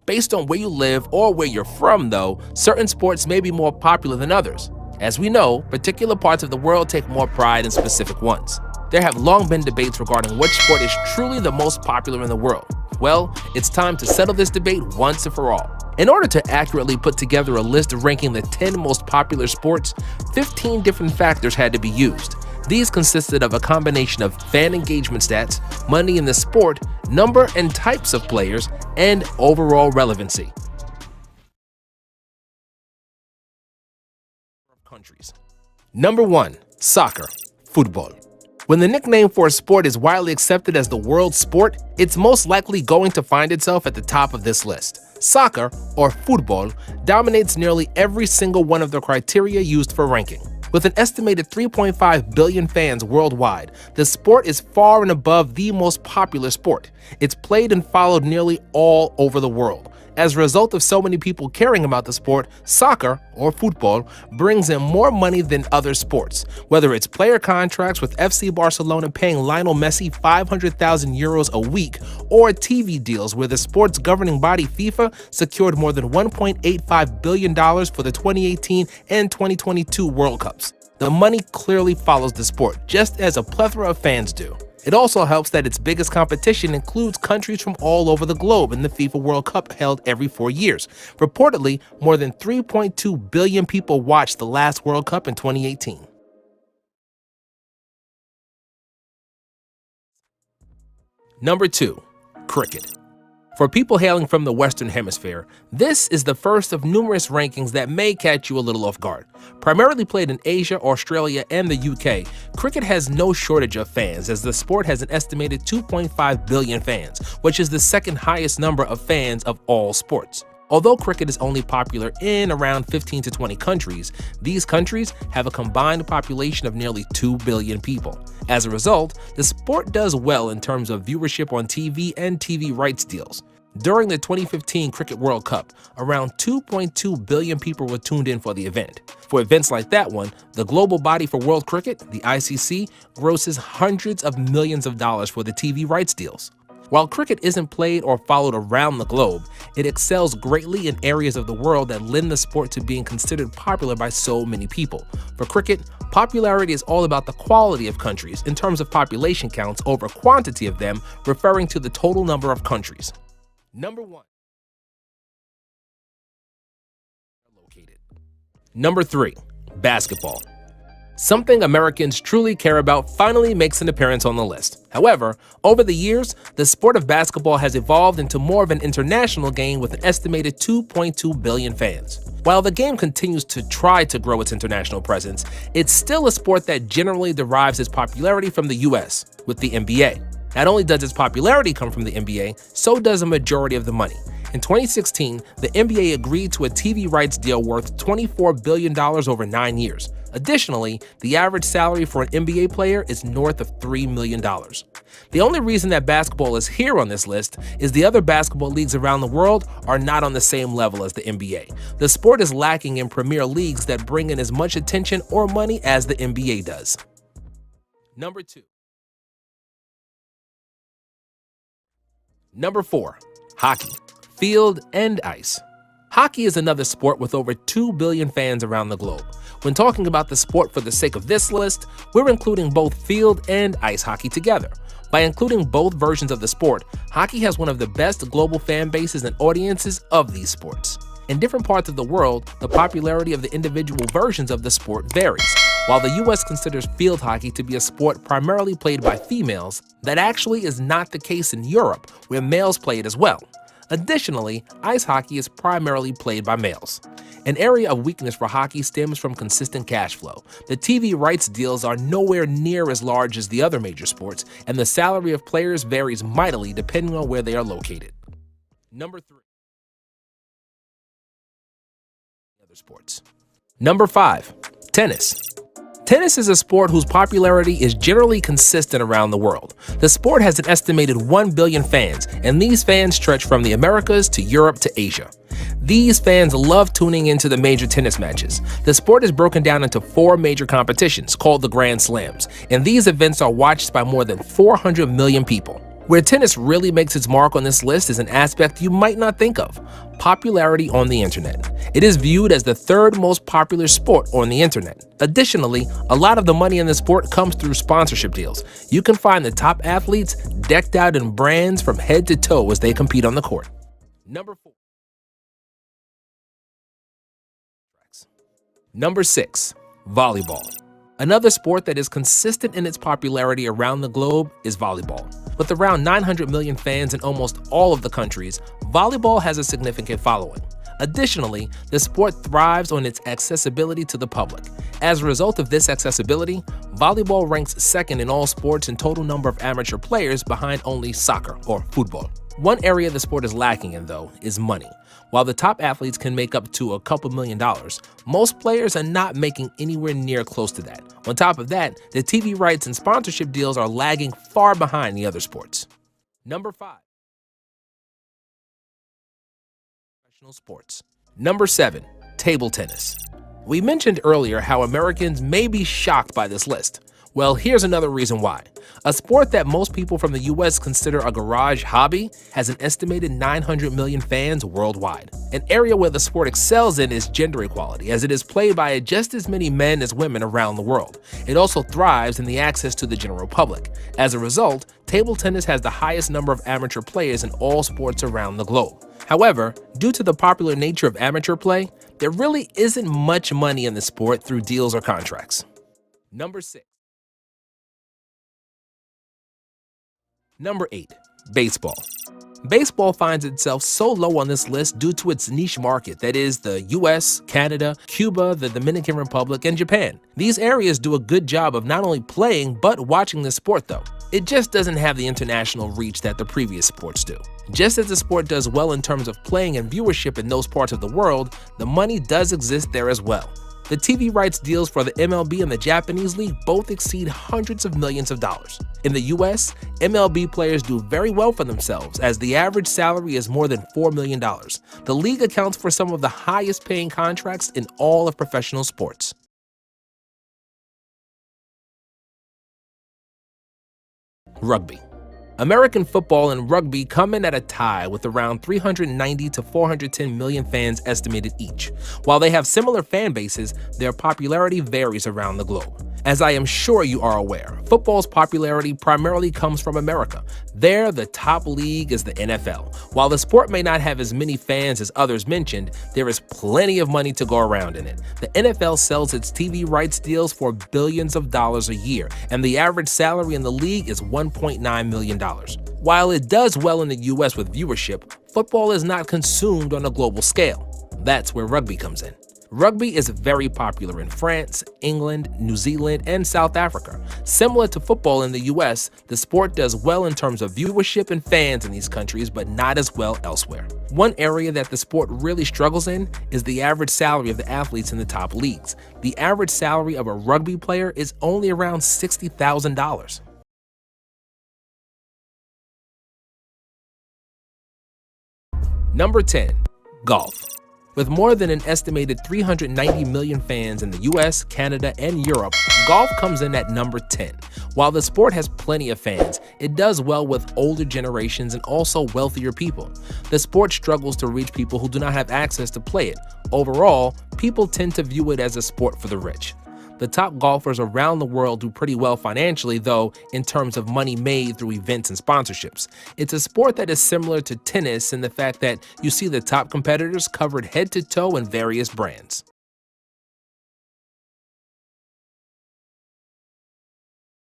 Based on where you live or where you're from, though, certain sports may be more popular than others. As we know, particular parts of the world take more pride in specific ones. There have long been debates regarding which sport is truly the most popular in the world. Well, it's time to settle this debate once and for all. In order to accurately put together a list ranking the 10 most popular sports, 15 different factors had to be used. These consisted of a combination of fan engagement stats, money in the sport, number and types of players, and overall relevancy. Countries. Number 1. Soccer, football. When the nickname for a sport is widely accepted as the world sport, it's most likely going to find itself at the top of this list. Soccer, or football, dominates nearly every single one of the criteria used for ranking. With an estimated 3.5 billion fans worldwide, the sport is far and above the most popular sport. It's played and followed nearly all over the world. As a result of so many people caring about the sport, soccer, or football, brings in more money than other sports. Whether it's player contracts with FC Barcelona paying Lionel Messi 500,000 euros a week, or TV deals where the sport's governing body FIFA secured more than $1.85 billion for the 2018 and 2022 World Cups. The money clearly follows the sport, just as a plethora of fans do. It also helps that its biggest competition includes countries from all over the globe in the FIFA World Cup held every 4 years. Reportedly, more than 3.2 billion people watched the last World Cup in 2018. Number 2. Cricket. For people hailing from the Western Hemisphere, this is the first of numerous rankings that may catch you a little off guard. Primarily played in Asia, Australia, and the UK, cricket has no shortage of fans, as the sport has an estimated 2.5 billion fans, which is the second highest number of fans of all sports. Although cricket is only popular in around 15 to 20 countries, these countries have a combined population of nearly 2 billion people. As a result, the sport does well in terms of viewership on TV and TV rights deals. During the 2015 Cricket World Cup, around 2.2 billion people were tuned in for the event. For events like that one, the global body for world cricket, the ICC, grosses hundreds of millions of dollars for the TV rights deals. While cricket isn't played or followed around the globe, it excels greatly in areas of the world that lend the sport to being considered popular by so many people. For cricket, popularity is all about the quality of countries in terms of population counts over quantity of them, referring to the total number of countries. Number 1. Number 3. Basketball. Something Americans truly care about finally makes an appearance on the list. However, over the years, the sport of basketball has evolved into more of an international game with an estimated 2.2 billion fans. While the game continues to try to grow its international presence, it's still a sport that generally derives its popularity from the US, with the NBA. Not only does its popularity come from the NBA, so does a majority of the money. In 2016, the NBA agreed to a TV rights deal worth $24 billion over 9 years. Additionally, the average salary for an NBA player is north of $3 million. The only reason that basketball is here on this list is the other basketball leagues around the world are not on the same level as the NBA. The sport is lacking in premier leagues that bring in as much attention or money as the NBA does. Number 2. Number 4. Hockey, field and ice. Hockey is another sport with over 2 billion fans around the globe. When talking about the sport for the sake of this list, we're including both field and ice hockey together. By including both versions of the sport, hockey has one of the best global fan bases and audiences of these sports. In different parts of the world, the popularity of the individual versions of the sport varies. While the US considers field hockey to be a sport primarily played by females, that actually is not the case in Europe, where males play it as well. Additionally, ice hockey is primarily played by males. An area of weakness for hockey stems from consistent cash flow. The TV rights deals are nowhere near as large as the other major sports, and the salary of players varies mightily depending on where they are located. Number 3. Other sports. Number 5. Tennis. Tennis is a sport whose popularity is generally consistent around the world. The sport has an estimated 1 billion fans, and these fans stretch from the Americas to Europe to Asia. These fans love tuning into the major tennis matches. The sport is broken down into 4 major competitions called the Grand Slams, and these events are watched by more than 400 million people. Where tennis really makes its mark on this list is an aspect you might not think of: popularity on the internet. It is viewed as the third most popular sport on the internet. Additionally, a lot of the money in the sport comes through sponsorship deals. You can find the top athletes decked out in brands from head to toe as they compete on the court. Number 4. Number 6. Volleyball. Another sport that is consistent in its popularity around the globe is volleyball. With around 900 million fans in almost all of the countries, volleyball has a significant following. Additionally, the sport thrives on its accessibility to the public. As a result of this accessibility, volleyball ranks second in all sports in total number of amateur players, behind only soccer or football. One area the sport is lacking in, though, is money. While the top athletes can make up to a couple $1,000,000, most players are not making anywhere near close to that. On top of that, the TV rights and sponsorship deals are lagging far behind the other sports. Number 5. Professional sports. Number 7. Table tennis. We mentioned earlier how Americans may be shocked by this list. Well, here's another reason why. A sport that most people from the US consider a garage hobby has an estimated 900 million fans worldwide. An area where the sport excels in is gender equality, as it is played by just as many men as women around the world. It also thrives in the access to the general public. As a result, table tennis has the highest number of amateur players in all sports around the globe. However, due to the popular nature of amateur play, there really isn't much money in the sport through deals or contracts. Number 6. Number 8. Baseball. Baseball finds itself so low on this list due to its niche market, that is, the US, Canada, Cuba, the Dominican Republic, and Japan. These areas do a good job of not only playing but watching the sport, though. It just doesn't have the international reach that the previous sports do. Just as the sport does well in terms of playing and viewership in those parts of the world, the money does exist there as well. The TV rights deals for the MLB and the Japanese League both exceed hundreds of millions of dollars. In the US, MLB players do very well for themselves, as the average salary is more than $4 million. The league accounts for some of the highest paying contracts in all of professional sports. Rugby. American football and rugby come in at a tie with around 390 to 410 million fans estimated each. While they have similar fan bases, their popularity varies around the globe. As I am sure you are aware, football's popularity primarily comes from America. There, the top league is the NFL. While the sport may not have as many fans as others mentioned, there is plenty of money to go around in it. The NFL sells its TV rights deals for billions of dollars a year, and the average salary in the league is $1.9 million. While it does well in the US with viewership, football is not consumed on a global scale. That's where rugby comes in. Rugby is very popular in France, England, New Zealand, and South Africa. Similar to football in the US, the sport does well in terms of viewership and fans in these countries, but not as well elsewhere. One area that the sport really struggles in is the average salary of the athletes in the top leagues. The average salary of a rugby player is only around $60,000. Number 10. Golf. With more than an estimated 390 million fans in the US, Canada, and Europe, golf comes in at number 10. While the sport has plenty of fans, it does well with older generations and also wealthier people. The sport struggles to reach people who do not have access to play it. Overall, people tend to view it as a sport for the rich. The top golfers around the world do pretty well financially, though, in terms of money made through events and sponsorships. It's a sport that is similar to tennis in the fact that you see the top competitors covered head to toe in various brands.